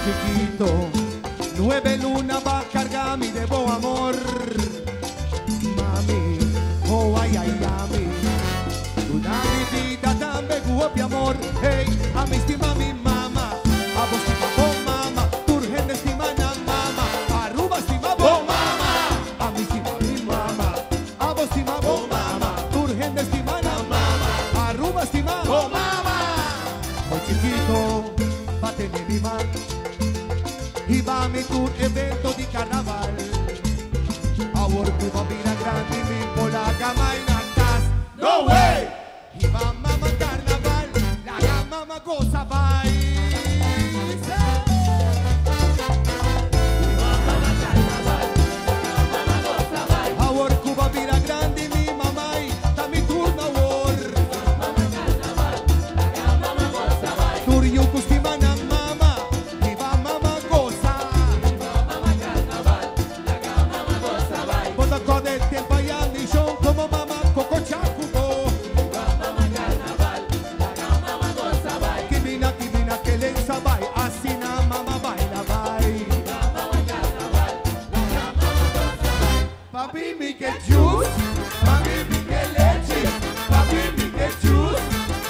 chiquito, 9 lunas va a cargar mi debo amor. Mami, oh ay ay mami, una mi vida también guapi amor. Hey, a mi estima mi mamá, a vos estima oh mama, turgen estima na mama, arruba estima oh mama, a mi estima mi mamá, a vos estima oh mama, turgen estima na mama, arruba estima oh mama. Muy chiquito, va a tener mi mamá. Y va a mi tour evento di carnaval. Ahora Cuba mira grande y mi pola gama y natas. No way! Y va mama carnaval, la mama goza bye. Y va mama carnaval, la mama goza bye. Ahora Cuba mira grande y mi mamá y da mi turno ahora. Y va mama carnaval, la mama goza bye. Tur yo custimana mama, y va mama goza. Y va mama carnaval, la mama goza bye. Bota con el tiempo y anillo como mama coco chacubo. Y va mama carnaval, la mama goza bye. Kibina que le sabay, así na mama baila bye. Y va mama carnaval, la mama goza bye. Papi mi que juice, papi mi que leche, papi mi que juice,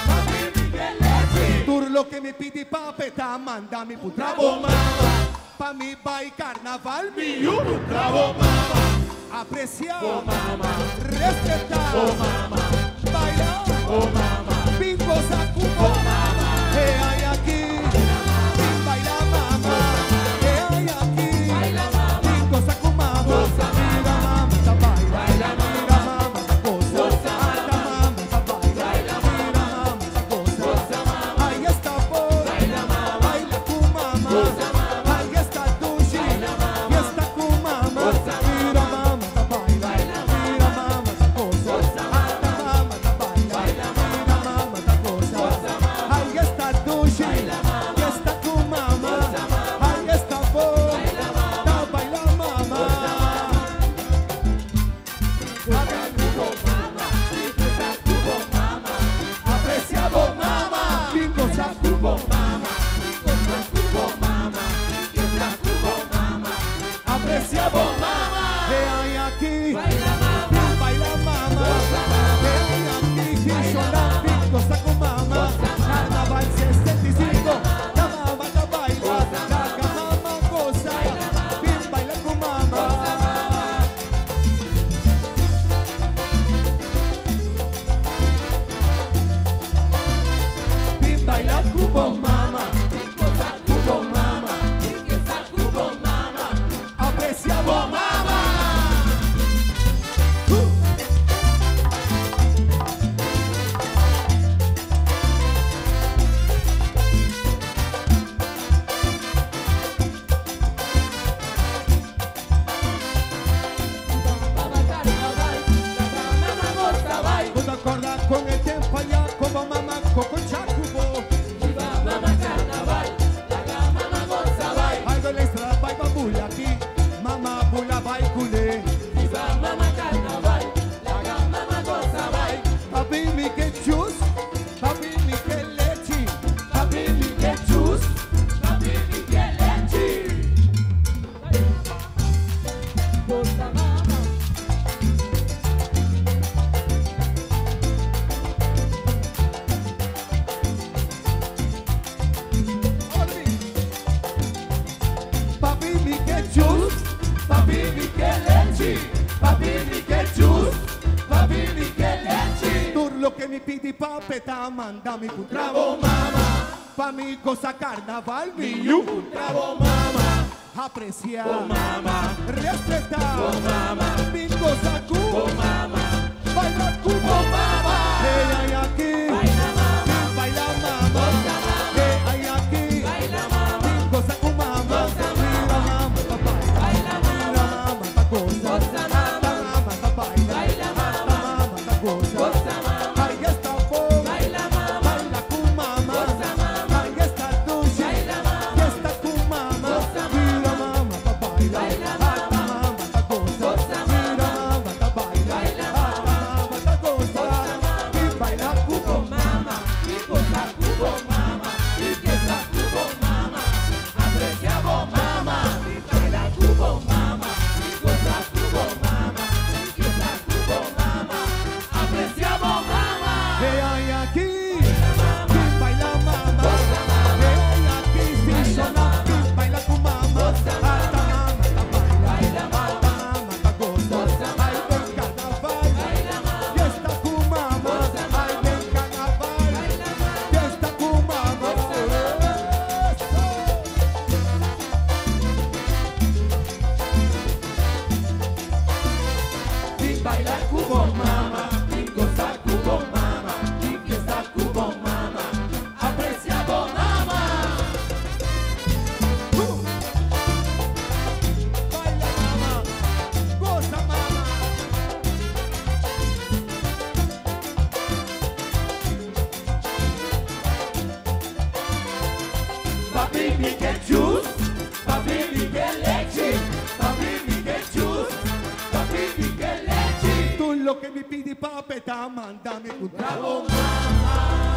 papi mi que leche. Tur lo que me pidi papeta, manda mi putrabo mama. Pa mi bay carnaval, mi putrabo mama. Apreciar, oh mama, respetar, oh mama, bailar, oh mama, bingo sacubo, oh mama, hay aquí, baila mama, hay aquí, baila mama, bingo sacumama, mira mama, ta baila, mira mama, ta cosa, ta mama, ta baila, mira mama, ta cosa, ahí está por, baila mama, baila tu mama, ahí está Dushi, y está tu mama, mira mama. Con el tiempo allá, como mamá, coco chacubo. Y va mamá carnaval, la mamá goza bye. Algo el extra, bye babula aquí, mamá bula bye culé. Y va mamá carnaval, la mamá goza bye. Papi mi que chus, papi mi que leche, papi mi que chus, papi mi que leche. Goza mamá. Papi mi que leche, papi mi que juice, papi mi que leche. Tur lo que mi pidi papeta, manda mi putrabo mama. Pa mi cosa carnaval, mi putrabo mama. Apreciar, oh mama, respetar, oh mama, mi cosa cu, oh mama, baila cu, oh mama. Hey, hay aquí, baila mama, baila mama, hey, hay aquí, baila mama, mi cosa cu mama, mira mama, papá. Goza Papi Miguel Juice, Papi Miguel Leche, Papi Miguel Juice, Papi Miguel Leche. Tú lo que me pidi papeta, mándame un trago más.